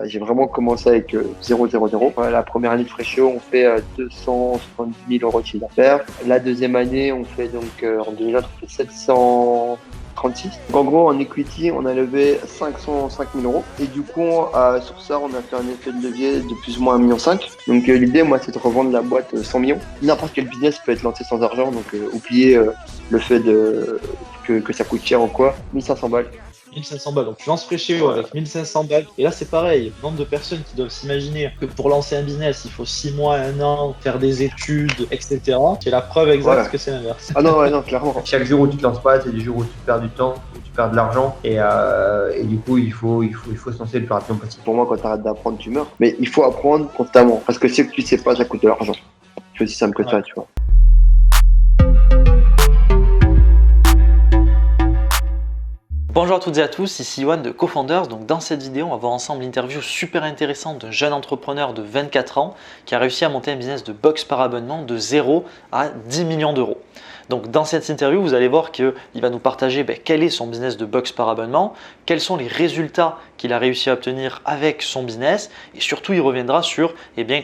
J'ai vraiment commencé avec 0, 0, 0. La première année de Fréchéo, on fait 270 000 euros de chiffre d'affaires. La deuxième année, on fait donc en 2020, on fait 736. Donc en gros, en equity, on a levé 505 000 euros. Et du coup, sur ça, on a fait un effet de levier de plus ou moins 1,5 million. Donc l'idée, moi, c'est de revendre la boîte 100 millions. N'importe quel business peut être lancé sans argent. Donc oubliez le fait que ça coûte cher ou quoi. 1500 balles. 1500 balles. Donc tu lances Fréchéo Ouais. avec 1500 balles. Et là, c'est pareil. Le nombre de personnes qui doivent s'imaginer que pour lancer un business, il faut 6 mois, 1 an, faire des études, etc. C'est la preuve exacte Voilà. que c'est l'inverse. Ah non, ouais, non, clairement. Chaque jour où tu te lances pas, c'est des jours où tu perds du temps, où tu perds de l'argent. Et du coup, il faut se lancer le plus rapidement possible. Pour moi, quand tu arrêtes d'apprendre, tu meurs. Mais il faut apprendre constamment. Parce que ce que tu sais pas, ça coûte de l'argent. C'est aussi simple que ça, tu vois. Bonjour à toutes et à tous, ici Yoann de CoFounders. Donc dans cette vidéo, on va voir ensemble l'interview super intéressante d'un jeune entrepreneur de 24 ans qui a réussi à monter un business de box par abonnement de 0 à 10 millions d'euros. Donc dans cette interview, vous allez voir qu'il va nous partager quel est son business de box par abonnement, quels sont les résultats qu'il a réussi à obtenir avec son business et surtout il reviendra sur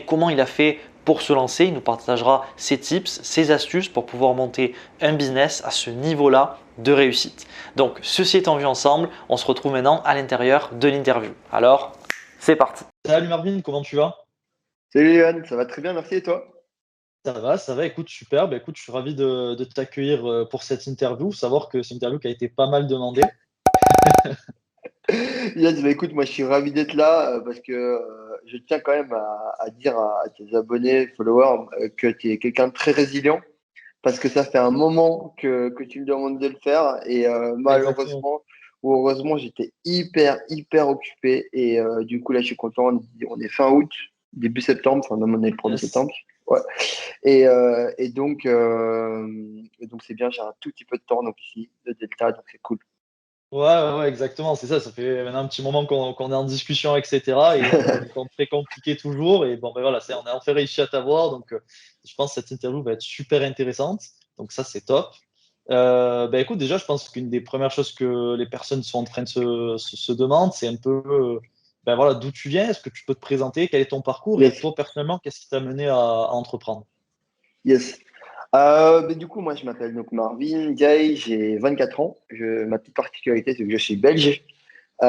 comment il a fait pour se lancer. Il nous partagera ses tips, ses astuces pour pouvoir monter un business à ce niveau-là de réussite. Donc ceci étant vu ensemble, on se retrouve maintenant à l'intérieur de l'interview. Alors, c'est parti. Salut Marvin, comment tu vas? Salut Léon, ça va très bien, merci et toi? Ça va, écoute, super. Écoute, je suis ravi de t'accueillir pour cette interview. Savoir que c'est une interview qui a été pas mal demandée. Yes, écoute, moi je suis ravi d'être là parce que je tiens quand même à dire à tes abonnés, followers, que tu es quelqu'un de très résilient parce que ça fait un moment que tu me demandes de le faire et Exactement. malheureusement ou heureusement, j'étais hyper occupé et du coup là je suis content, on est fin août, début septembre, enfin même on est le 1er Yes. septembre. Ouais. Et donc c'est bien, j'ai un tout petit peu de temps donc ici de Delta, donc c'est cool. Ouais, exactement. C'est ça. Ça fait maintenant un petit moment qu'on est en discussion, etc. Et on a des temps très compliqués toujours. Et bon, voilà, on a enfin réussi à t'avoir. Donc, je pense que cette interview va être super intéressante. Donc, ça, c'est top. Écoute, déjà, je pense qu'une des premières choses que les personnes sont en train de se demander, c'est un peu voilà, d'où tu viens. Est-ce que tu peux te présenter? Quel est ton parcours? Et Yes, toi, personnellement, qu'est-ce qui t'a mené à entreprendre? yes. Du coup, moi, je m'appelle donc Marvin Gaye, j'ai 24 ans. Ma petite particularité, c'est que je suis belge. Ok.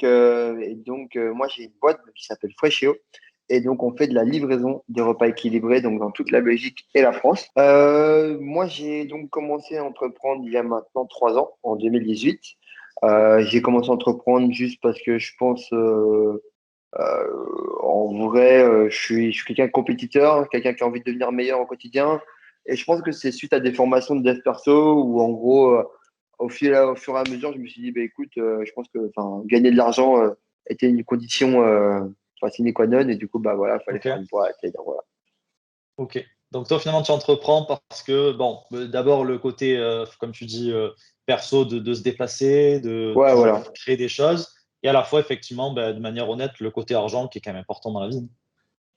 Moi, j'ai une boîte qui s'appelle Freshéo. Et donc, on fait de la livraison de repas équilibrés donc dans toute la Belgique et la France. Moi, j'ai donc commencé à entreprendre il y a maintenant 3 ans, en 2018. J'ai commencé à entreprendre juste parce que je pense en vrai, je suis quelqu'un de compétiteur, quelqu'un qui a envie de devenir meilleur au quotidien. Et je pense que c'est suite à des formations de dev perso où, en gros, au fur et à mesure, je me suis dit, bah, écoute, je pense que gagner de l'argent était une condition sine qua non. Et du coup, bah, voilà, il fallait Ok. faire une boîte. Et donc, voilà. Ok. Donc toi, finalement, tu entreprends parce que, bon, d'abord le côté, comme tu dis, perso, de se déplacer, de Ouais, toujours voilà. créer des choses, et à la fois, effectivement, de manière honnête, le côté argent qui est quand même important dans la vie.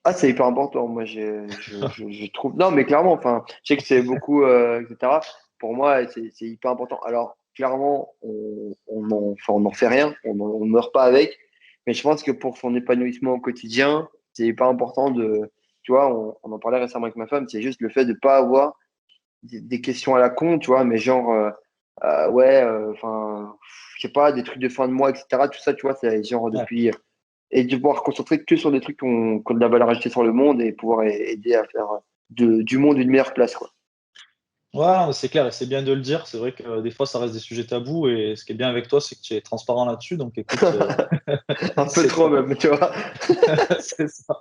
Ah, c'est hyper important. Moi, je trouve. Non, mais clairement, je sais que c'est beaucoup, etc. Pour moi, c'est hyper important. Alors, clairement, on n'en fait rien, on ne meurt pas avec. Mais je pense que pour son épanouissement au quotidien, c'est hyper important de. Tu vois, on en parlait récemment avec ma femme, c'est juste le fait de ne pas avoir des questions à la con, tu vois, mais genre, ouais, je sais pas, des trucs de fin de mois, etc. Tout ça, tu vois, c'est genre Ouais. depuis et de pouvoir concentrer que sur des trucs qui ont de la valeur ajoutée sur le monde et pouvoir aider à faire du monde une meilleure place, quoi. Ouais, c'est clair, et c'est bien de le dire. C'est vrai que des fois, ça reste des sujets tabous, et ce qui est bien avec toi, c'est que tu es transparent là-dessus. Donc, écoute, Un peu c'est trop top. même, tu vois. C'est ça.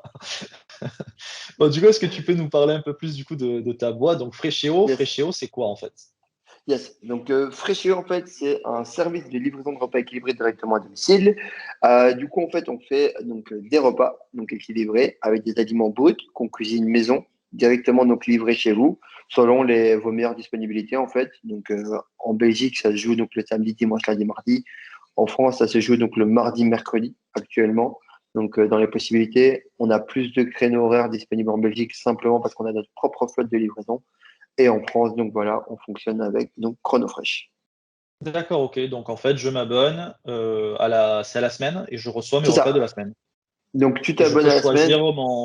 Bon, du coup, est-ce que tu peux nous parler un peu plus du coup de ta boîte? Donc, Fréchéo, Yes, Fréchéo, c'est quoi en fait? yes. Donc, Frécheux, en fait, c'est un service de livraison de repas équilibrés directement à domicile. Du coup, en fait, on fait donc des repas donc équilibrés avec des aliments bruts qu'on cuisine maison, directement donc livrés chez vous, selon vos meilleures disponibilités, en fait. Donc, en Belgique, ça se joue donc le samedi, dimanche, lundi, mardi. En France, ça se joue donc le mardi, mercredi actuellement. Donc, dans les possibilités, on a plus de créneaux horaires disponibles en Belgique simplement parce qu'on a notre propre flotte de livraison. Et en France, donc voilà, on fonctionne avec donc Chronofresh. D'accord, ok. Donc en fait, je m'abonne c'est à la semaine et je reçois mes C'est repas de ça. la semaine. Donc, tu Et je t'abonnes peux à la semaine. choisir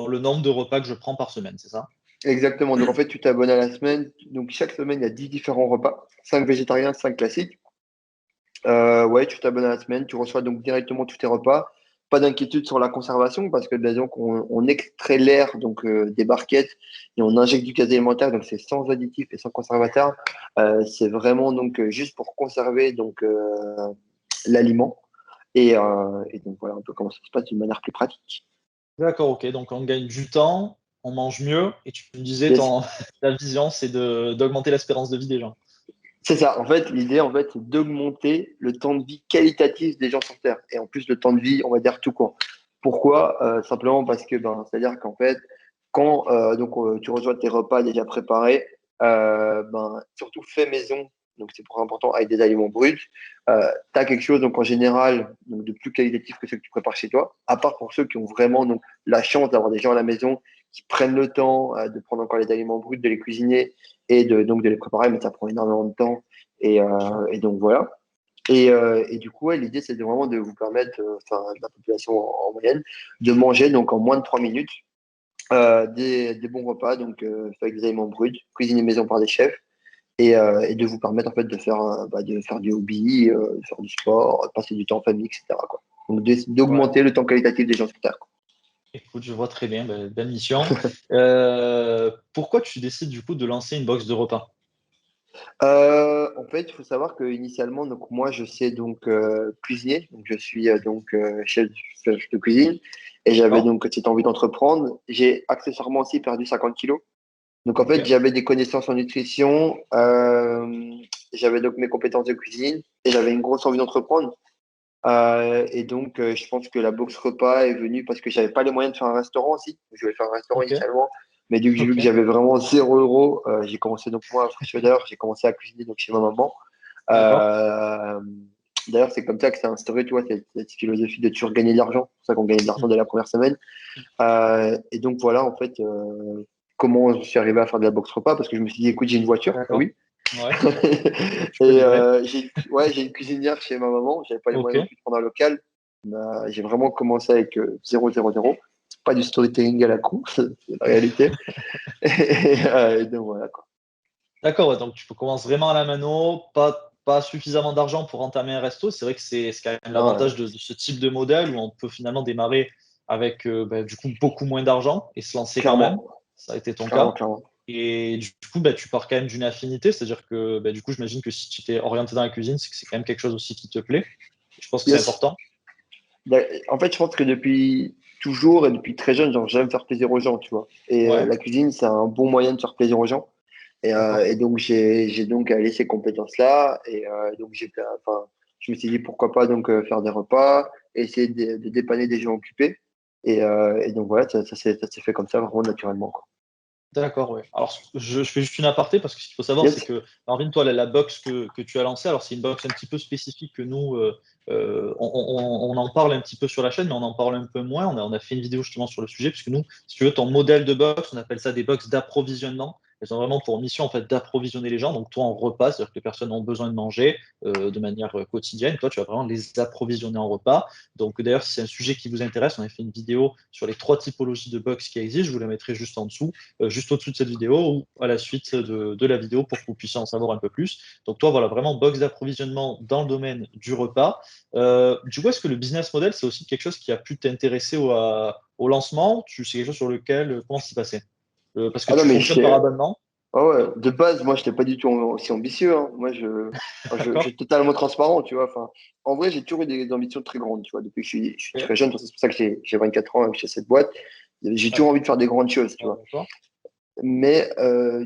le nombre de repas que je prends par semaine, c'est ça? Exactement. Donc, en fait, tu t'abonnes à la semaine. Donc, chaque semaine, il y a 10 différents repas. 5 végétariens, 5 classiques. Ouais, tu t'abonnes à la semaine. Tu reçois donc directement tous tes repas. Pas d'inquiétude sur la conservation parce que donc, on extrait l'air donc des barquettes et on injecte du gaz alimentaire. Donc, c'est sans additifs et sans conservateur. C'est vraiment donc juste pour conserver donc l'aliment. Et donc, voilà un peu comment ça se passe d'une manière plus pratique. D'accord, ok. Donc on gagne du temps, on mange mieux et tu me disais, Yes. ta vision, c'est d'augmenter l'espérance de vie des gens. C'est ça. En fait, l'idée, en fait, c'est d'augmenter le temps de vie qualitatif des gens sur Terre. Et en plus, le temps de vie, on va dire tout court. Pourquoi? Simplement parce que, c'est-à-dire qu'en fait, quand tu reçois tes repas déjà préparés, surtout fait maison, donc c'est pour important avec des aliments bruts, tu as quelque chose donc en général donc, de plus qualitatif que ceux que tu prépares chez toi, à part pour ceux qui ont vraiment donc, la chance d'avoir des gens à la maison qui prennent le temps de prendre encore les aliments bruts, de les cuisiner et donc de les préparer, mais ça prend énormément de temps. Et donc voilà. Et du coup, ouais, l'idée, c'est vraiment de vous permettre, la population en moyenne, de manger donc en moins de 3 minutes des bons repas, donc avec des aliments bruts, cuisinés maison par des chefs, et de vous permettre en fait de faire du hobby, de faire du sport, passer du temps en famille, etc., quoi. Donc Ouais. d'augmenter le temps qualitatif des gens sur Terre, quoi. Écoute, je vois très bien, belle mission. Pourquoi tu décides du coup de lancer une box de repas? En fait, il faut savoir que initialement, donc moi, je sais donc cuisiner, donc je suis chef de cuisine, et j'avais D'accord? donc cette envie d'entreprendre. J'ai accessoirement aussi perdu 50 kilos. Donc en Ok. fait, j'avais des connaissances en nutrition, j'avais donc mes compétences de cuisine, et j'avais une grosse envie d'entreprendre. Et donc, je pense que la box repas est venue parce que j'avais pas les moyens de faire un restaurant aussi. Je voulais faire un restaurant Ok. initialement, mais du coup, j'ai vu que Ok. j'avais vraiment 0 euros. J'ai commencé donc moi à Fresh Odor, j'ai commencé à cuisiner donc chez ma maman. D'accord. Euh, D'ailleurs, c'est comme ça que c'est instauré, tu vois, cette philosophie de toujours gagner de l'argent. C'est pour ça qu'on gagnait de l'argent dès la première semaine. Et donc voilà, en fait, comment je suis arrivé à faire de la box repas parce que je me suis dit, écoute, j'ai une voiture, ah D'accord. oui. Ouais. Tu peux Et livrer. j'ai une cuisinière chez ma maman. J'avais pas les Ok. moyens non plus de prendre un local. J'ai vraiment commencé avec 0, 0, 0. Pas du storytelling à la con, c'est la réalité. Et donc voilà, quoi. D'accord, ouais, donc tu commences vraiment à la mano, pas suffisamment d'argent pour entamer un resto. C'est vrai que c'est quand même Non, l'avantage de ce type de modèle où on peut finalement démarrer avec du coup beaucoup moins d'argent et se lancer quand même. clairement, Ça a été ton clairement, cas. clairement. Et du coup, tu pars quand même d'une affinité, c'est-à-dire que du coup, j'imagine que si tu t'es orienté dans la cuisine, c'est que c'est quand même quelque chose aussi qui te plaît. Je pense que c'est Yes. important. En fait, je pense que depuis toujours et depuis très jeune, genre, j'aime faire plaisir aux gens, tu vois. Et Ouais, la cuisine, c'est un bon moyen de faire plaisir aux gens. d'accord. Et donc, j'ai donc allé ces compétences-là. Donc, je me suis dit pourquoi pas donc faire des repas, essayer de dépanner des gens occupés. Et donc, voilà, ça s'est fait comme ça, vraiment naturellement, quoi. D'accord, ouais. Alors, je fais juste une aparté parce que ce qu'il faut savoir, c'est Yes. que, Marvin, toi, la box que tu as lancée, alors c'est une box un petit peu spécifique que nous, on en parle un petit peu sur la chaîne, mais on en parle un peu moins. On a fait une vidéo justement sur le sujet, puisque nous, si tu veux, ton modèle de box, on appelle ça des box d'approvisionnement. Elles ont vraiment pour mission en fait d'approvisionner les gens. Donc toi en repas, c'est-à-dire que les personnes ont besoin de manger de manière quotidienne. Toi, tu vas vraiment les approvisionner en repas. Donc d'ailleurs, si c'est un sujet qui vous intéresse, on a fait une vidéo sur les 3 typologies de box qui existent. Je vous la mettrai juste en dessous, juste au-dessus de cette vidéo ou à la suite de la vidéo pour que vous puissiez en savoir un peu plus. Donc toi, voilà, vraiment box d'approvisionnement dans le domaine du repas. Du coup, est-ce que le business model, c'est aussi quelque chose qui a pu t'intéresser au lancement? C'est quelque chose sur lequel, comment ça s'est passé? Parce que Ah non, tu mais fonctionnes par abonnement, ah ouais, de base, moi, je n'étais pas du tout aussi ambitieux, hein. Moi, je d'accord? suis totalement transparent, tu vois. Enfin, en vrai, j'ai toujours eu des ambitions très grandes, tu vois. Depuis que je suis Ok. très jeune, c'est pour ça que j'ai 24 ans et que j'ai cette boîte. J'ai toujours envie de faire des grandes choses, tu vois. D'accord. Mais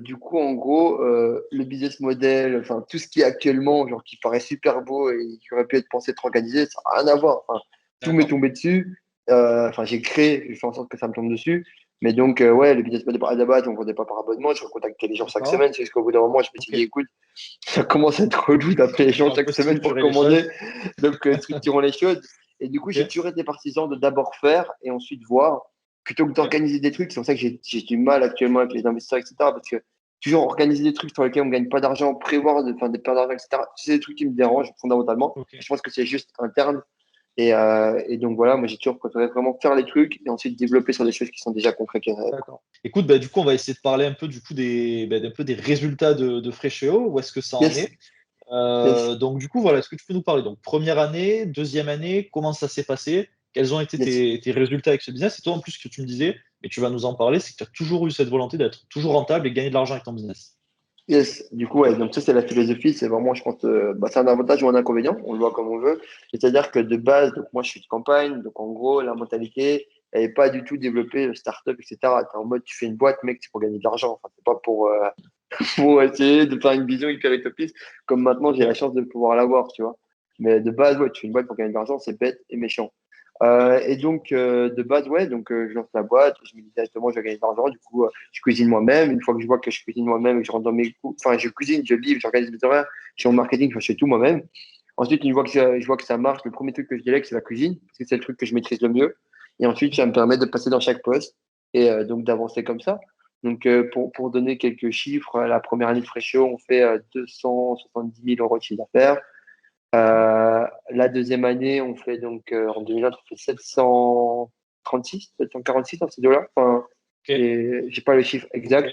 du coup, en gros, le business model, enfin, tout ce qui est actuellement, genre, qui paraît super beau et qui aurait pu être pensé, être organisé, ça n'a rien à voir. Enfin, tout m'est D'accord. tombé dessus. Enfin, j'ai créé, j'ai fait en sorte que ça me tombe dessus. Mais donc, ouais, le business model à la base, on ne vendait pas par abonnement. Je recontactais les gens chaque D'accord. semaine. C'est parce qu'au bout d'un moment, je me suis Ok. dit, écoute, ça commence à être relou d'appeler les gens Faut un chaque peu semaine pour structurer les commander. choses. Donc, structurons les choses. Et du coup, j'ai Ok. toujours été partisan de d'abord faire et ensuite voir plutôt que Ok. d'organiser des trucs. C'est pour ça que j'ai du mal actuellement avec les investisseurs, etc. Parce que toujours organiser des trucs sur lesquels on ne gagne pas d'argent, prévoir des pertes d'argent, etc. C'est des trucs qui me dérangent fondamentalement. Ok. Je pense que c'est juste interne. Et donc voilà, moi j'ai toujours préféré vraiment faire les trucs et ensuite développer sur des choses qui sont déjà concrètes. D'accord. Écoute, bah, du coup, on va essayer de parler un peu du coup un peu des résultats de Fréchéo. Où est-ce que ça en Yes, est? yes, Donc, du coup, voilà, est-ce que tu peux nous parler? Donc, première année, deuxième année, comment ça s'est passé? Quels ont été yes. tes résultats avec ce business? Et toi, en plus, ce que tu me disais, et tu vas nous en parler, c'est que tu as toujours eu cette volonté d'être toujours rentable et gagner de l'argent avec ton business. Yes, du coup, ouais, donc ça, c'est la philosophie. C'est vraiment, je pense, c'est un avantage ou un inconvénient. On le voit comme on veut. C'est-à-dire que de base, donc moi, je suis de campagne. Donc, en gros, la mentalité, elle n'est pas du tout développée, start-up, etc. Tu es en mode, tu fais une boîte, mec, c'est pour gagner de l'argent. Enfin, c'est pas pour, pour essayer de faire une vision hyper utopiste. Comme maintenant, j'ai la chance de pouvoir l'avoir, tu vois. Mais de base, ouais, tu fais une boîte pour gagner de l'argent, c'est bête et méchant. Et donc, de base, ouais, donc je lance la boîte, je me dis directement, je vais gagner de l'argent. Du coup, je cuisine moi-même. Une fois que je vois que je cuisine moi-même et que je rentre dans mes coups, enfin, je cuisine, je livre, j'organise mes horaires, je suis en marketing, je fais tout moi-même. Ensuite, une fois que je vois que ça marche, le premier truc que je délègue, c'est la cuisine, parce que c'est le truc que je maîtrise le mieux. Et ensuite, ça me permet de passer dans chaque poste et donc d'avancer comme ça. Donc, pour donner quelques chiffres, la première année de Fréchio, on fait 270 000 euros de chiffre d'affaires. La deuxième année, on fait donc en 2020, on fait 736, 746 dans ces deux-là. Enfin, Ok, j'ai pas le chiffre ok, exact.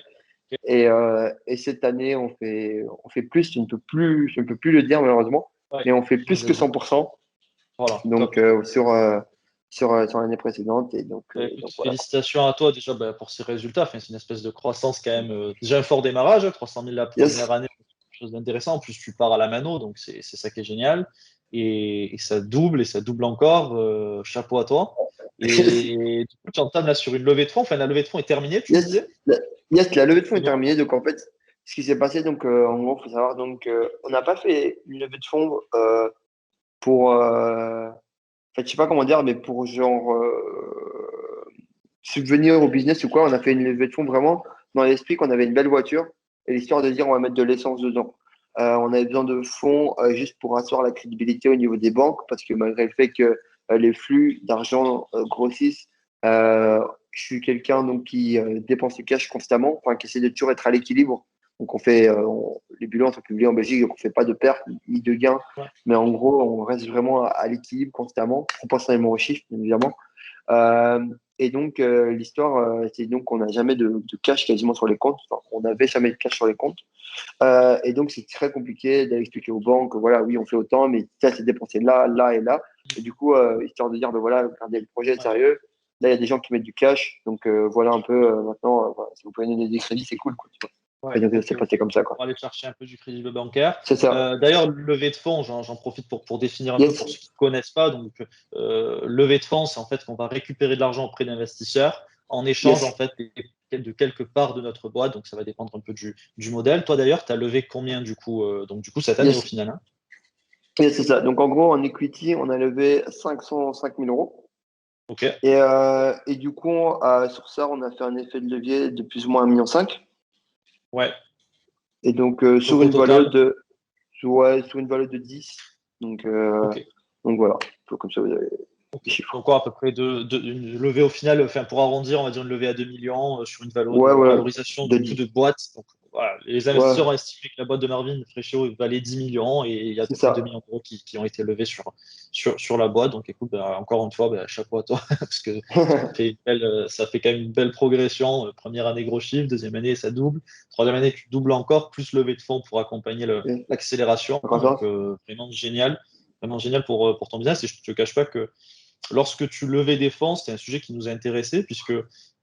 ok. Et cette année, on fait plus, je ne peux plus le dire malheureusement, Ouais, mais on fait tu nous plus as que dit. 100%. Voilà, Donc top. sur l'année précédente. Et Écoute, donc voilà. félicitations à toi déjà bah, pour ces résultats. Enfin, c'est une espèce de croissance quand même. Déjà un fort démarrage, 300 000 la Yes. première année, c'est quelque chose d'intéressant. En plus, tu pars à la mano, donc c'est ça qui est génial. Et ça double encore. Chapeau à toi. Et du coup, tu entames là sur une levée de fonds. Enfin, la levée de fonds est terminée, tu me Yes, disais? la levée de fonds Et est donc, terminée. Donc, en fait, ce qui s'est passé, donc, en gros, il faut savoir, donc, on n'a pas fait une levée de fonds pour, en fait, je sais pas comment dire, mais pour genre subvenir au business ou quoi. On a fait une levée de fonds vraiment dans l'esprit qu'on avait une belle voiture et l'histoire de dire on va mettre de l'essence dedans. On avait besoin de fonds juste pour asseoir la crédibilité au niveau des banques parce que malgré le fait que les flux d'argent grossissent, je suis quelqu'un donc qui dépense du cash constamment, enfin qui essaie de toujours être à l'équilibre. Donc on fait les bilans sont publiés en Belgique, donc on fait pas de pertes ni de gains, ouais, mais en gros on reste vraiment à l'équilibre constamment, proportionnellement aux chiffres bien évidemment. Euh, et donc, l'histoire, c'est donc qu'on n'a jamais de cash quasiment sur les comptes. Enfin, on n'avait jamais de cash sur les comptes. Et donc, c'est très compliqué d'aller expliquer aux banques, voilà, oui, on fait autant, mais ça, c'est dépensé là, là et là. Et du coup, histoire de dire, ben voilà, regardez, le projet est ouais. sérieux. Là, il y a des gens qui mettent du cash. Donc, voilà un peu, maintenant, voilà, si vous pouvez donner des crédits, c'est cool, quoi, tu vois. Et Ouais, donc, ok, c'est ok. passé comme ça, quoi. Pour aller chercher un peu du crédit bancaire. C'est ça. D'ailleurs, levée de fonds, j'en profite pour définir un peu Yes. pour ceux qui ne connaissent pas. Donc, levée de fonds, c'est en fait qu'on va récupérer de l'argent auprès d'investisseurs en échange en Yes. fait de quelques parts de notre boîte. Donc, ça va dépendre un peu du modèle. Toi, d'ailleurs, tu as levé combien du coup, donc, du coup, cette année au Yes. final, hein? Yes, c'est ça. Donc, en gros, en equity, on a levé 505 000 euros. Ok, Et du coup, sur ça, on a fait un effet de levier de plus ou moins 1,5 million. ouais. Et donc, Donc, au total, ouais, sur une valeur de 10. Donc, ok. donc voilà. Comme ça, vous avez Ok. les chiffres. Donc, quoi, à peu près une levée au final, enfin, pour arrondir, on va dire une levée à 2 millions sur une Ouais, ouais. valorisation De du coup 10. de boîte. Donc, voilà, les investisseurs Ouais, ont estimé que la boîte de Marvin Fréchot valait 10 millions et il y a à c'est peu près 2 ça. millions d'euros qui ont été levés sur la boîte. Donc, écoute, bah, encore une fois, bah, chapeau à toi parce que ça fait quand même une belle progression. Première année, gros chiffre. Deuxième année, ça double. Troisième année, tu doubles encore, plus levée de fonds pour accompagner l'accélération. Encore Donc, ça? vraiment génial. Vraiment génial pour ton business. Et je ne te cache pas que lorsque tu levais des fonds, c'était un sujet qui nous a intéressés puisque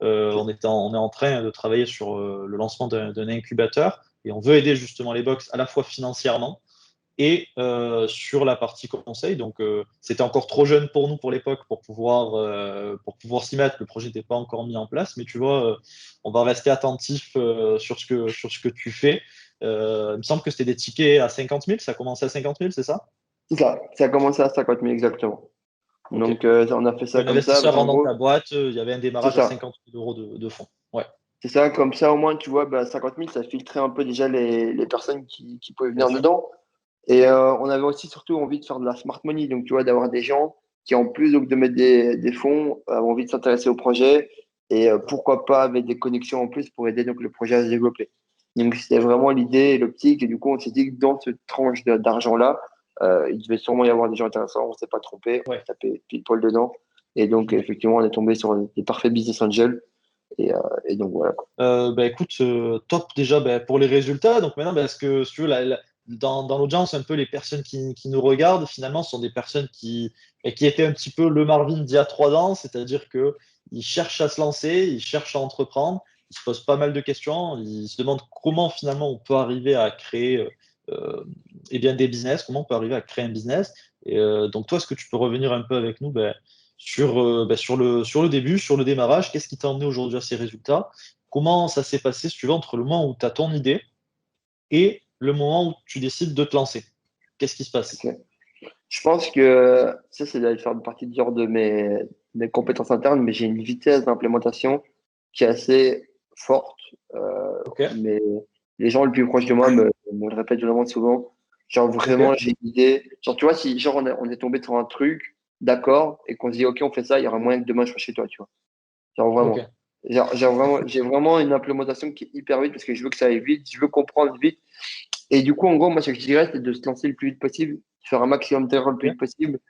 on est en train de travailler sur le lancement d'un incubateur et on veut aider justement les box à la fois financièrement et sur la partie conseil. Donc, c'était encore trop jeune pour nous pour l'époque pour pouvoir s'y mettre. Le projet n'était pas encore mis en place, mais tu vois, on va rester attentif sur ce que tu fais. Il me semble que c'était des tickets à 50 000, ça commençait à 50 000, c'est ça? C'est ça. Ça a commencé à 50 000 exactement. Ok. Donc, on a fait ça Un comme ça parce investisseur qu'en rentre dans gros, ta boîte, il y avait un c'est démarrage à ça. 50 000 euros de fonds. Ouais, C'est ça, comme ça, au moins, tu vois, bah, 50 000, ça filtrait un peu déjà les personnes qui pouvaient bien venir sûr. dedans. Et on avait aussi surtout envie de faire de la smart money, donc tu vois, d'avoir des gens qui, en plus donc, de mettre des fonds, ont envie de s'intéresser au projet et pourquoi pas avec des connexions en plus pour aider donc, le projet à se développer. Donc, c'était vraiment l'idée et l'optique. Et du coup, on s'est dit que dans cette tranche d'argent-là, il devait sûrement y avoir des gens intéressants. On ne s'est pas trompé. On a Ouais. tapé pile poil dedans. Et donc, effectivement, on est tombé sur des parfaits business angels. Et donc, voilà, quoi. Bah, écoute, top déjà bah, pour les résultats. Donc maintenant, bah, est-ce que si tu veux, dans l'audience, un peu les personnes qui nous regardent, finalement, sont des personnes bah, qui étaient un petit peu le Marvin d'il y a 3 ans, c'est-à-dire qu'ils cherchent à se lancer, ils cherchent à entreprendre, ils se posent pas mal de questions, ils se demandent comment finalement on peut arriver à créer eh bien, des business, comment on peut arriver à créer un business. Et donc toi, est-ce que tu peux revenir un peu avec nous bah, sur le début, sur le démarrage, qu'est-ce qui t'a emmené aujourd'hui à ces résultats? Comment ça s'est passé, si tu veux, entre le moment où tu as ton idée et le moment où tu décides de te lancer? Qu'est-ce qui se passe? Ok. Je pense que ça doit faire partie du genre de mes compétences internes, mais j'ai une vitesse d'implémentation qui est assez forte. Ok, Mais les gens le plus proches de moi me le répètent vraiment souvent. Genre, ok, vraiment, j'ai une idée. Genre, tu vois, si genre on est tombé sur un truc, d'accord, et qu'on se dit, OK, on fait ça, il y aura moyen que demain je sois chez toi, tu vois. Genre, vraiment. ok. J'ai vraiment une implémentation qui est hyper vite parce que je veux que ça aille vite, je veux comprendre vite. Et du coup, en gros, moi, ce que je dirais, c'est de se lancer le plus vite possible, faire un maximum d'erreurs le plus Ok, vite possible,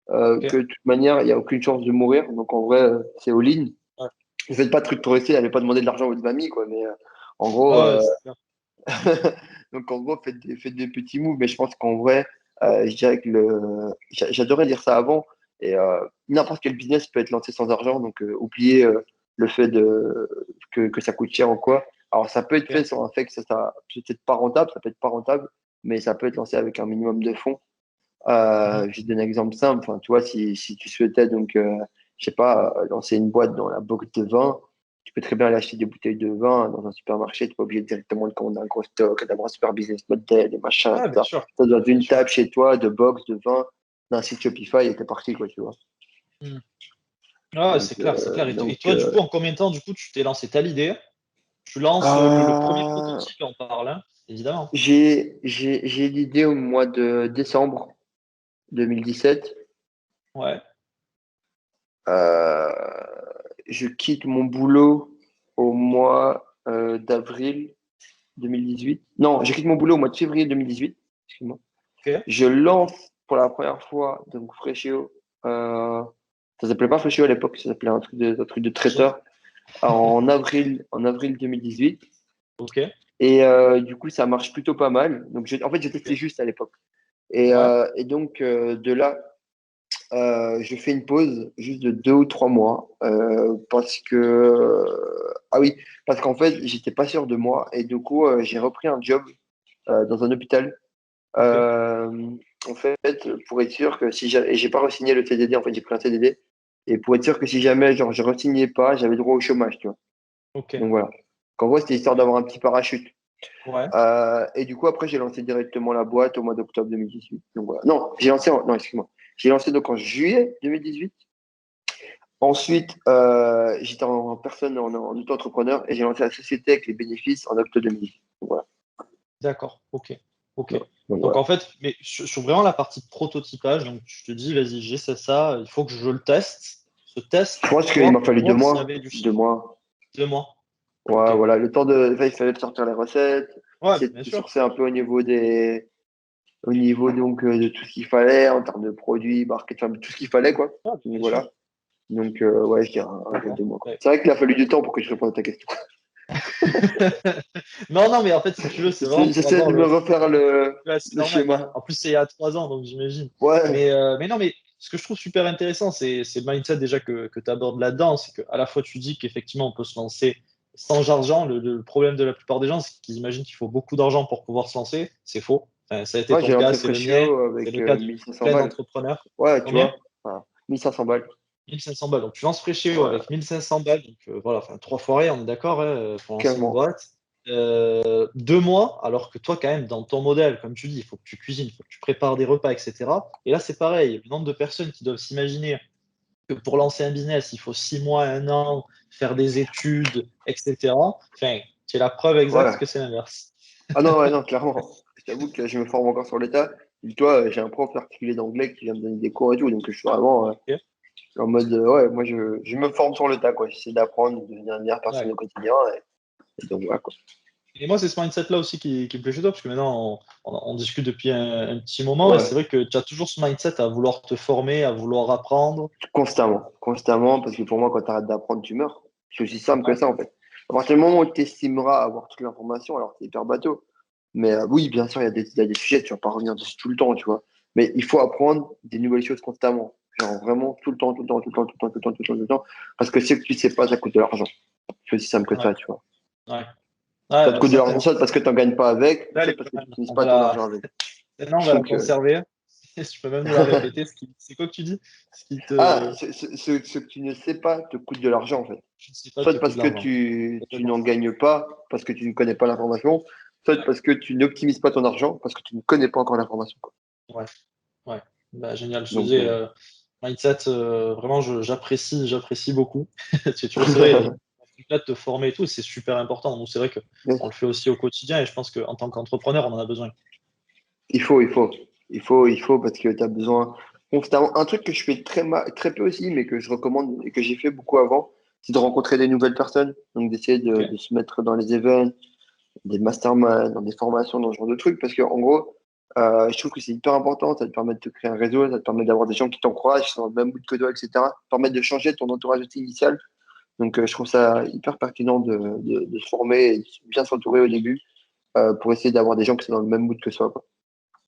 que ok. de toute manière, il n'y a aucune chance de mourir. Donc, en vrai, c'est all-in. Ouais, Ne faites pas de trucs pour essayer, n'allez pas demander de l'argent à votre famille, quoi. Mais en gros, ouais, c'est clair. donc en gros, faites des petits moves. Mais je pense qu'en vrai, je dirais que j'adorais dire ça avant. Et n'importe quel business peut être lancé sans argent. Donc, oubliez le fait que ça coûte cher ou quoi. Alors, ça peut être Ok, fait sur un fait que ça peut-être pas rentable, ça peut être pas rentable, mais ça peut être lancé avec un minimum de fonds. mhm. Je vais te donner un exemple simple. Enfin, tu vois, si tu souhaitais donc, je sais pas, lancer une boîte dans la box de vin, tu peux très bien aller acheter des bouteilles de vin dans un supermarché. Tu n'es pas obligé directement de commander un gros stock, d'avoir un super business model, des machins, Ouais, tout bien ça. sûr, Ça doit être bien une sûr. table chez toi de box de vin, d'un site Shopify et t'es parti, quoi, tu vois. Mhm. Ouais, Donc, c'est clair, c'est clair. Et donc toi, du coup, en combien de temps, du coup, tu t'es lancé? T'as l'idée, tu lances le premier euh, prototype, on parle, hein, évidemment. j'ai l'idée au mois de décembre 2017. Ouais, Euh, je quitte mon boulot au mois d'avril 2018. Non, je quitte mon boulot au mois de février 2018. Excuse-moi. ok, Je lance pour la première fois donc Freshio. Ça s'appelait pas Freshio à l'époque, ça s'appelait un truc de ok, traiteur en avril 2018. ok, Et du coup, ça marche plutôt pas mal. Donc, en fait, j'ai testé ok. juste à l'époque. Ouais, Et donc, de là, je fais une pause juste de 2 ou 3 mois parce que ah oui, parce qu'en fait j'étais pas sûr de moi et du coup j'ai repris un job dans un hôpital ok, euh, en fait pour être sûr que si et j'ai pas re-signé le CDD, en fait j'ai pris un CDD et pour être sûr que si jamais genre je re-signais pas j'avais droit au chômage, tu vois. ok. Donc voilà, en gros c'était histoire d'avoir un petit parachute. Ouais, Et du coup après j'ai lancé directement la boîte au mois d'octobre 2018. Donc voilà, non, non, excuse-moi, j'ai lancé donc en juillet 2018. Ensuite, j'étais en personne, en auto-entrepreneur et j'ai lancé la société avec les bénéfices en octobre 2010. Voilà. d'accord, ok, ok. Donc, Donc voilà. en fait, mais sur vraiment la partie prototypage, donc je te dis, vas-y, j'ai ça, il faut que je le teste. Ce Je test, pense qu'il toi, m'a pour fallu deux voir s'il y mois. avait du Deux chiffre. mois. 2 mois. Ouais, Ok. voilà. Le temps de. Enfin, il fallait sortir les recettes. Ouais, C'est bien de sûr. sourcer un peu au niveau des. Au niveau donc de tout ce qu'il fallait en termes de produits, marketing, enfin, tout ce qu'il fallait, quoi. Ouais, Donc bien sûr. voilà. Donc, ouais, je dirais un peu D'accord. 2 mois, quoi. Ouais. C'est vrai qu'il a fallu du temps pour que je réponde à ta question. Non, non, mais en fait, si tu veux, c'est vraiment pour J'essaie avoir de me le. refaire Ouais, c'est le normal. schéma. En plus, c'est il y a 3 ans, donc j'imagine. Ouais, Mais non, mais ce que je trouve super intéressant, c'est le mindset déjà que tu abordes là-dedans. C'est qu'à la fois, tu dis qu'effectivement, on peut se lancer sans argent. Le problème de la plupart des gens, c'est qu'ils imaginent qu'il faut beaucoup d'argent pour pouvoir se lancer. C'est faux. Enfin, ça a été ouais, ton j'ai cas, lancé c'est le mien, Freshio c'est avec le cas de 1500 plein balles. d'entrepreneurs. Ouais, tu Combien? vois. Voilà. 1500 balles. 1500 balles. Donc, tu lances Freshio Ouais, avec 1500 balles. Donc, voilà, enfin, 3 fois rien, on est d'accord, hein, pour lancer une clairement. boîte. 2 mois, alors que toi, quand même, dans ton modèle, comme tu dis, il faut que tu cuisines, il faut que tu prépares des repas, etc. Et là, c'est pareil. Le nombre de personnes qui doivent s'imaginer que pour lancer un business, il faut 6 mois, un an, faire des études, etc. Enfin, c'est la preuve exacte Ouais. que c'est l'inverse. Ah non, ouais, non, clairement. Je t'avoue que je me forme encore sur l'état. Dis-toi, j'ai un prof particulier d'anglais qui vient me donner des cours et tout, donc je suis vraiment Ok. en mode, ouais, moi je me forme sur le tas, quoi. J'essaie d'apprendre, de devenir une meilleure personne Ouais. au quotidien, et donc voilà, quoi. Et moi, c'est ce mindset-là aussi qui me plaît chez toi, parce que maintenant, on discute depuis un petit moment, et c'est Ouais, vrai que tu as toujours ce mindset à vouloir te former, à vouloir apprendre. constamment. Constamment, parce que pour moi, quand tu arrêtes d'apprendre, tu meurs. C'est aussi simple que Ouais, ça, en fait. À partir du moment où tu estimeras avoir toute l'information, alors c'est hyper bateau. Mais oui, bien sûr, il y a des sujets, tu vas pas revenir dessus tout le temps, tu vois. Mais il faut apprendre des nouvelles choses constamment. Genre vraiment tout le temps, tout le temps, tout le temps, tout le temps, tout le temps, tout le temps, tout le temps. Parce que ce que tu sais pas, ça coûte de l'argent. C'est aussi simple que ouais, ça, tu vois. ouais. Ouais, Ça te bah coûte de ça, l'argent, soit parce que tu n'en gagnes pas avec, ou là, elle soit est parce pas que tu mal. n'utilises pas ton argent avec. Maintenant, on va la Donc, conserver. Si tu peux même nous la répéter. C'est quoi que tu dis? Ce qui ah, te. ce que tu ne sais pas te coûte de l'argent, en fait. Je ne sais pas, te Soit coûte parce de que l'argent. tu Totalement n'en ça. gagnes pas, parce que tu ne connais pas l'information, soit parce que tu n'optimises pas ton argent, parce que tu ne connais pas encore l'information, quoi. Ouais, ouais. Bah, génial. Je te Donc, disais, mindset, vraiment, j'apprécie beaucoup. Tu vois, c'est vrai, là, de te former et tout, c'est super important. Nous, c'est vrai qu'on le yes. fait aussi au quotidien et je pense qu'en tant qu'entrepreneur, on en a besoin. Il faut, il faut. Il faut parce que tu as besoin constamment. Un truc que je fais très peu aussi, mais que je recommande et que j'ai fait beaucoup avant, c'est de rencontrer des nouvelles personnes. Donc, d'essayer Ok? de se mettre dans les events, des masterminds, dans des formations, dans ce genre de trucs. Parce que, en gros, je trouve que c'est hyper important. Ça te permet de te créer un réseau, ça te permet d'avoir des gens qui t'encouragent, qui sont dans le même mood que toi, etc. Ça te permet de changer ton entourage aussi initial. Donc, je trouve ça hyper pertinent de se former et de bien s'entourer au début pour essayer d'avoir des gens qui sont dans le même mood que soi, quoi.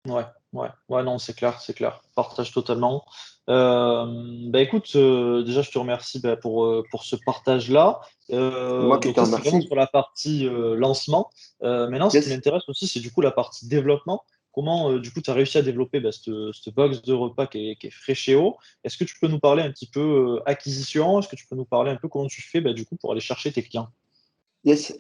Ouais, ouais, ouais, non, c'est clair, c'est clair. Partage totalement. Bah écoute, déjà, je te remercie bah, pour ce partage-là. C'est moi qui Donc te ça, c'est vraiment remercie. sur la partie lancement. Maintenant, ce qui Yes. m'intéresse aussi, c'est du coup la partie développement. Comment, du coup, tu as réussi à développer bah, cette box de repas qui est Freshéo. Est-ce que tu peux nous parler un petit peu acquisition? Est-ce que tu peux nous parler un peu comment tu fais bah, du coup, pour aller chercher tes clients? Yes,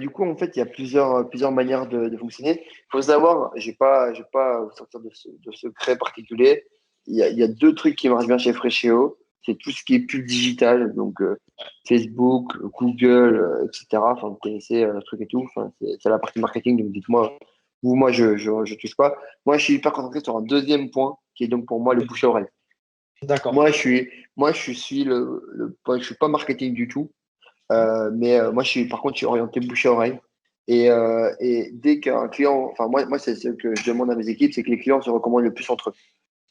du coup, en fait, il y a plusieurs manières de fonctionner. Il faut savoir, je vais pas vous sortir de secret particulier. Il y a deux trucs qui marchent bien chez Freshio. C'est tout ce qui est pub digital, donc Facebook, Google, etc. Enfin, vous connaissez le truc et tout. Enfin, c'est la partie marketing, donc dites-moi. Ou moi, je touche pas. Moi, je suis hyper concentré sur un deuxième point, qui est donc pour moi le Ok. bouche à oreille. D'accord. Moi, je suis je suis pas marketing du tout. Mais moi, par contre, je suis orienté bouche à oreille. Et dès qu'un client, enfin, moi, c'est ce que je demande à mes équipes, c'est que les clients se recommandent le plus entre eux.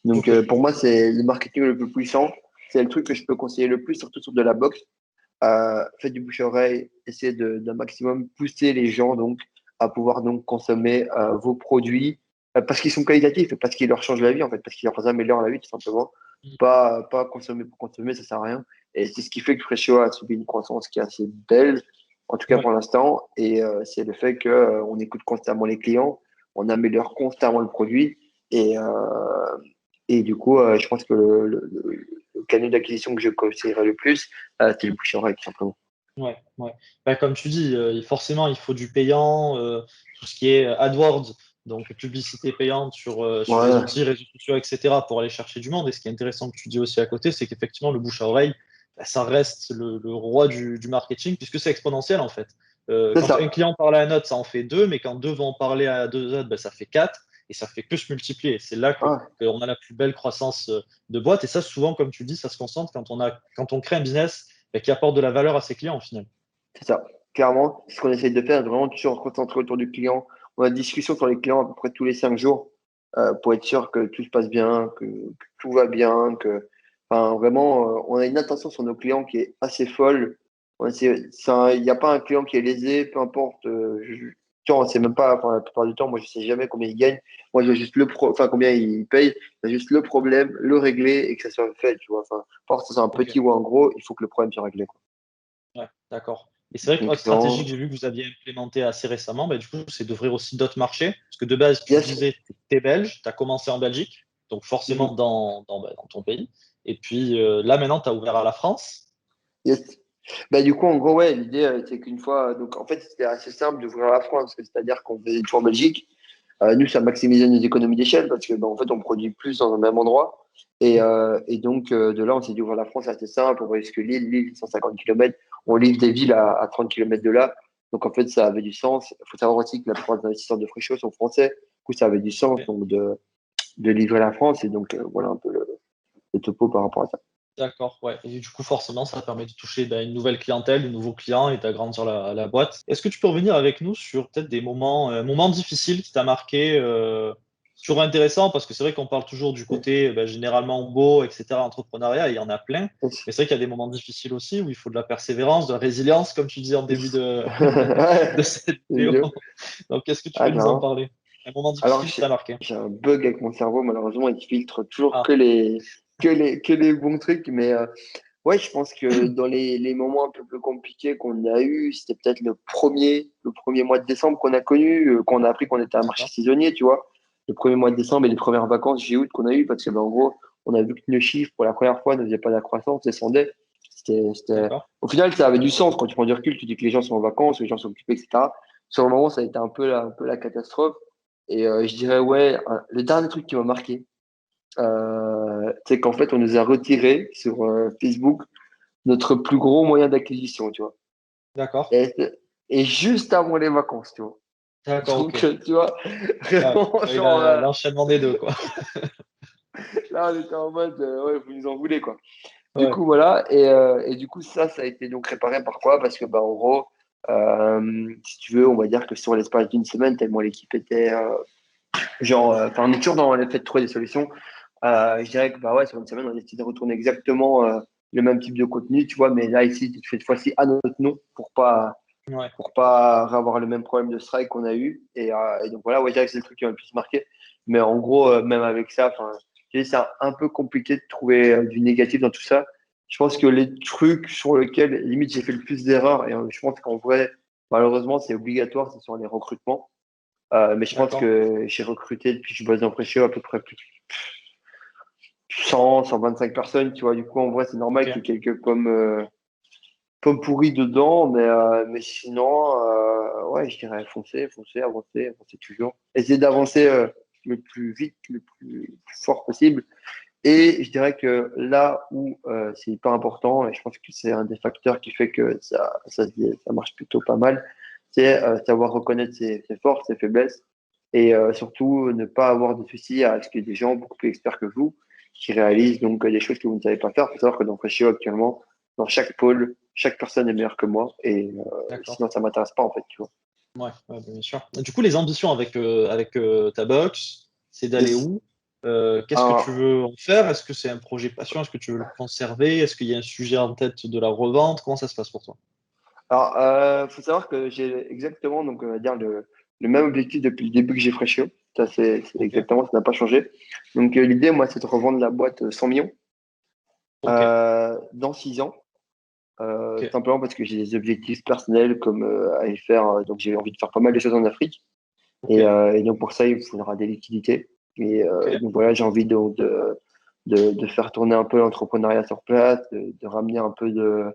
Donc, Ok. pour moi, c'est le marketing le plus puissant. C'est le truc que je peux conseiller le plus, surtout sur de la boxe. Faites du bouche à oreille, essayez d'un maximum pousser les gens donc à pouvoir donc consommer vos produits parce qu'ils sont qualitatifs et parce qu'ils leur changent la vie en fait, parce qu'ils leur améliorent la vie tout simplement. Pas consommer pour consommer, ça sert à rien. Et c'est ce qui fait que Freshio a subi une croissance qui est assez belle, en tout cas Ouais. pour l'instant. Et c'est le fait que on écoute constamment les clients, on améliore constamment le produit. Et, et du coup, je pense que le canal d'acquisition que je conseillerais le plus, c'est le bouche à oreille, tout simplement. Ouais, ouais. Bah, comme tu dis, forcément, il faut du payant, tout ce qui est AdWords, donc publicité payante sur les Ouais, outils, réseaux sociaux, etc., pour aller chercher du monde. Et ce qui est intéressant que tu dis aussi à côté, c'est qu'effectivement, le bouche à oreille, bah, ça reste le roi du marketing, puisque c'est exponentiel, en fait. c'est Quand un ça. client parle à un autre, ça en fait deux, mais quand deux vont en parler à deux autres, bah, ça fait quatre, et ça fait que se multiplier. C'est là Ouais, qu'on a la plus belle croissance de boîte. Et ça, souvent, comme tu dis, ça se concentre quand on crée un business et qui apporte de la valeur à ses clients, au final. c'est ça. Clairement, ce qu'on essaye de faire, c'est vraiment toujours concentrer autour du client. On a une discussion sur les clients à peu près tous les 5 jours pour être sûr que tout se passe bien, que tout va bien, enfin, vraiment, on a une attention sur nos clients qui est assez folle. Il n'y a pas un client qui est lésé, peu importe. Tu vois, on sait même pas, enfin, la plupart du temps, moi, je sais jamais combien il gagne. Moi, je veux juste enfin, combien il paye. Je veux juste le problème, le régler et que ça soit fait, tu vois. Enfin, peu importe si c'est un Ok. petit ou un gros, il faut que le problème soit réglé, quoi. Ouais, d'accord. Et c'est vrai que Donc, votre c'est stratégie vraiment, que j'ai vu que vous aviez implémentée assez récemment, bah, du coup, c'est d'ouvrir aussi d'autres marchés. Parce que de base, tu yes. disais que tu es belge, tu as commencé en Belgique, donc forcément Mhm. dans ton pays. Et puis là, maintenant, tu as ouvert à la France. Yes. Bah, du coup, en gros, ouais, l'idée, c'est qu'une fois, donc en fait, c'était assez simple d'ouvrir la France, c'est-à-dire qu'on faisait tout en Belgique. Nous, ça maximisait nos économies d'échelle parce que, bah, en fait, on produit plus dans le même endroit. Et donc, de là, on s'est dit ouvrir la France, c'est assez simple. On voyait ce que Lille, 150 km. On livre des villes à 30 km de là. Donc, en fait, ça avait du sens. Il faut savoir aussi que la plupart des investisseurs de Frichot sont français. Du coup, ça avait du sens Ok. donc, de livrer la France. Et donc, voilà un peu le topo par rapport à ça. D'accord, ouais. Et du coup, forcément, ça permet de toucher une nouvelle clientèle, de nouveaux clients et d'agrandir la boîte. Est-ce que tu peux revenir avec nous sur peut-être des moments difficiles qui t'a marqué c'est toujours intéressant parce que c'est vrai qu'on parle toujours du côté généralement beau, etc., entrepreneuriat, et il y en a plein. Mais c'est vrai qu'il y a des moments difficiles aussi où il faut de la persévérance, de la résilience, comme tu disais en début de Ouais, cette c'est vidéo. dur. Donc, est-ce que tu Ah, peux nous en clairement. parler? Un moment Alors, difficile qui t'a marqué? j'ai un bug avec mon cerveau, malheureusement, il filtre toujours Ah, que les bons trucs. Mais ouais, je pense que dans les moments un peu plus compliqués qu'on a eu, c'était peut-être le premier mois de décembre qu'on a connu, quand on a appris qu'on était un marché d'accord, saisonnier, tu vois. Le premier mois de décembre et les premières vacances juillet-août qu'on a eu, parce que, ben, en gros, on a vu que le chiffre, pour la première fois, ne faisait pas la croissance, descendait. C'était... d'accord, Au final, ça avait du sens. Quand tu prends du recul, tu dis que les gens sont en vacances, les gens sont occupés, etc. Sur le moment, ça a été un peu la catastrophe. Et je dirais, ouais, le dernier truc qui m'a marqué, c'est qu'en fait, on nous a retiré sur Facebook notre plus gros moyen d'acquisition, tu vois. d'accord, Et, et juste avant les vacances, tu vois. d'accord, ok. Donc, tu vois, Ouais, vraiment, ouais, genre, l'enchaînement des deux, quoi. là, on était en mode, ouais, vous nous en voulez, quoi. Du Ouais, coup, voilà. Et du coup, ça a été donc réparé par quoi? Parce que, bah, en gros, si tu veux, on va dire que sur l'espace d'une semaine, tellement l'équipe était, genre, enfin, on est toujours dans le fait de trouver des solutions. Je dirais que bah ouais, sur une semaine, on a décidé de retourner exactement le même type de contenu, tu vois, mais là, ici, cette fois-ci à notre nom ouais, pour pas avoir le même problème de strike qu'on a eu. Et donc voilà, ouais, je dirais que c'est le truc qui m'a le plus marqué. Mais en gros, même avec ça, enfin, c'est un peu compliqué de trouver du négatif dans tout ça. Je pense que les trucs sur lesquels, limite, j'ai fait le plus d'erreurs, et je pense qu'en vrai, malheureusement, c'est obligatoire, c'est sur les recrutements. Mais je pense d'accord. que j'ai recruté depuis que je bosse dans Précio à peu près plus 100, 125 personnes, tu vois. Du coup, en vrai, c'est normal qu'il Ok. y ait quelques pommes pourries dedans, mais sinon, ouais, je dirais avancer toujours. Essayer d'avancer le plus vite, plus fort possible. Et je dirais que là où c'est hyper important, et je pense que c'est un des facteurs qui fait que ça marche plutôt pas mal, c'est savoir reconnaître ses forces, ses faiblesses, et surtout ne pas avoir de soucis à ce qu'il y ait des gens beaucoup plus experts que vous qui réalisent donc des choses que vous ne savez pas faire. Il faut savoir que dans Freshio actuellement, dans chaque pôle, chaque personne est meilleure que moi, et D'accord. sinon ça m'intéresse pas en fait, tu vois. Ouais, ouais, bien sûr. Du coup, les ambitions avec ta box, c'est d'aller Yes. où? Qu'est-ce que tu Alors, veux en faire? Est-ce que c'est un projet passion? Est-ce que tu veux le conserver? Est-ce qu'il y a un sujet en tête de la revente? Comment ça se passe pour toi? faut savoir que j'ai exactement, donc, on va dire, le même objectif depuis le début que j'ai Freshio. Ça, c'est Ok, exactement, ça n'a pas changé. Donc, l'idée, moi, c'est de revendre la boîte 100 millions ok, dans 6 ans. ok, Simplement parce que j'ai des objectifs personnels comme aller faire. Donc, j'ai envie de faire pas mal de choses en Afrique. ok, Et donc, pour ça, il faudra des liquidités. ok, Donc, voilà, j'ai envie de faire tourner un peu l'entrepreneuriat sur place, de ramener un peu de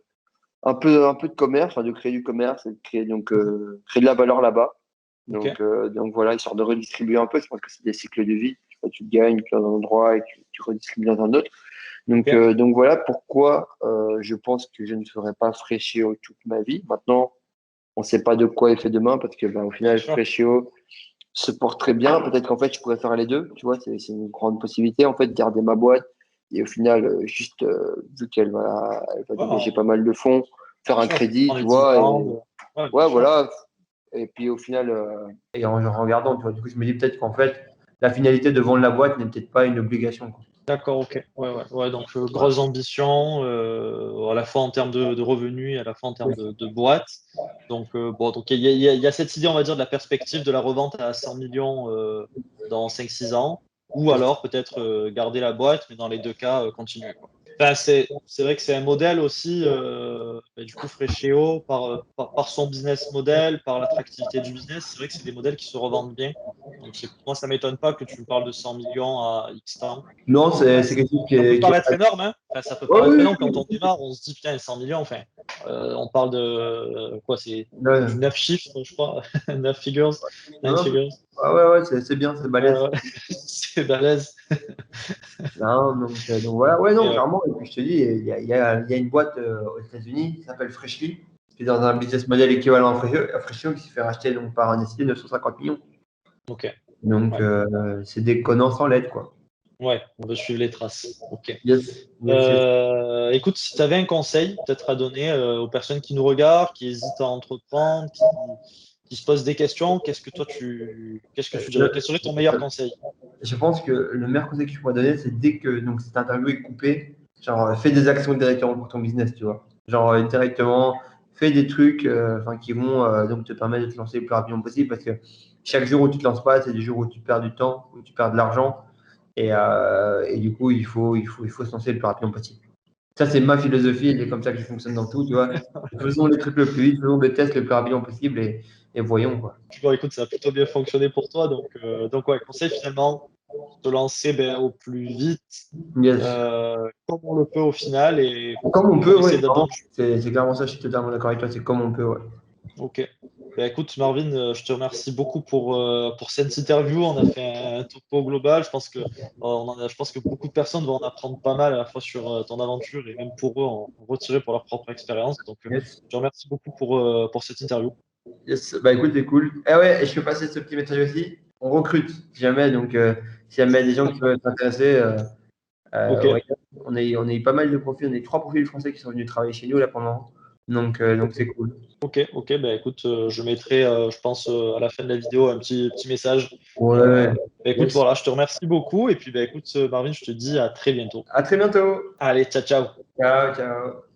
commerce, enfin, de créer du commerce et de créer, donc, mhm, créer de la valeur là-bas. ok, Donc voilà, histoire de redistribuer un peu. Je pense que c'est des cycles de vie. Tu vois, tu gagnes dans un endroit et tu redistribues dans un autre. ok. Donc voilà pourquoi je pense que je ne ferai pas Freshio toute ma vie. Maintenant, on ne sait pas de quoi est fait demain parce que ben, au Bien final, sûr. Freshio se porte très bien. Peut-être qu'en fait, je pourrais faire les deux. Tu vois, c'est une grande possibilité en fait, de garder ma boîte et au final, juste vu elle va Ouais, dégager pas mal de fonds, faire bien un sûr, tu crédit, prends tu les vois. dividendes. Et Ouais, bien ouais, sûr. voilà. Et puis au final, Et en regardant, tu vois, du coup, je me dis peut-être qu'en fait, la finalité de vendre la boîte n'est peut-être pas une obligation, quoi. D'accord, ok. Ouais, ouais, ouais. Donc, Voilà. grosse ambition, à la fois en termes de revenus et à la fois en termes de boîte. Donc, bon, donc il y a cette idée, on va dire, de la perspective de la revente à 100 millions dans 5 6 ans, ou alors peut-être garder la boîte, mais dans les deux cas, continuer, quoi. Enfin, c'est vrai que c'est un modèle aussi, du coup, Freshéo, par son business model, par l'attractivité du business, c'est vrai que c'est des modèles qui se revendent bien. Donc, moi, ça m'étonne pas que tu me parles de 100 millions à X temps. Non, Ouais, c'est quelque chose ça peut qui est... paraître énorme, hein. Enfin, ça peut Ouais, paraître oui, énorme oui, quand on démarre, on se dit putain, 100 millions, enfin, on parle de quoi, c'est ouais. du 9 chiffres, je crois, 9 figures, 9 Non, figures. ah ouais, ouais, c'est bien, c'est balèze. Ouais, c'est balèze. Non, donc voilà, ouais, Et, non, clairement. Et puis je te dis, il y a une boîte aux États-Unis qui s'appelle Freshly, qui est dans un business model équivalent à Freshly, qui s'est fait racheter donc, par un ST de 950 millions. ok, Donc ouais, c'est des connards sans l'aide, quoi. Ouais, on veut suivre les traces. Ok. Yes. Yes. Écoute, si tu avais un conseil peut-être à donner aux personnes qui nous regardent, qui hésitent à entreprendre, qui se posent des questions, qu'est-ce que tu dirais? Quel serait ton meilleur conseil? Je pense que le meilleur conseil que je pourrais donner, c'est dès que donc, cette interview est coupée, genre fais des actions directement pour ton business, tu vois. Genre directement, fais des trucs qui vont donc te permettre de te lancer le plus rapidement possible parce que chaque jour où tu te lances pas, c'est des jours où tu perds du temps, où tu perds de l'argent et du coup, il faut se lancer le plus rapidement possible. Ça, c'est ma philosophie et c'est comme ça que je fonctionne dans tout, tu vois. Faisons les trucs le plus vite, faisons des tests le plus rapidement possible et voyons, quoi. Bon, écoute, ça a plutôt bien fonctionné pour toi. Donc ouais, conseil finalement, se lancer au plus vite, Yes. comme on le peut au final, et Comme on peut, pour ouais, essayer vraiment. d'abord. C'est clairement ça, je suis totalement d'accord avec toi, c'est comme on peut, ouais. Ok. Écoute, Marvin, je te remercie beaucoup pour cette interview. On a fait un topo global. Je pense que beaucoup de personnes vont en apprendre pas mal à la fois sur ton aventure et même pour eux en retirer pour leur propre expérience. Donc, Yes. je te remercie beaucoup pour cette interview. Yes. Bah écoute, c'est cool. Eh ouais, et je peux passer ce petit message aussi. On recrute, si jamais, donc si jamais il y a des gens qui veulent s'intéresser, Ok, ouais, on a eu pas mal de profils, on a eu 3 profils français qui sont venus travailler chez nous là pendant. Donc c'est cool. ok. Écoute, je mettrai, je pense, à la fin de la vidéo un petit message. Ouais. Écoute, Yes. voilà, je te remercie beaucoup. Et puis, écoute, Marvin, je te dis à très bientôt. À très bientôt. Allez, ciao, ciao. Ciao, ciao.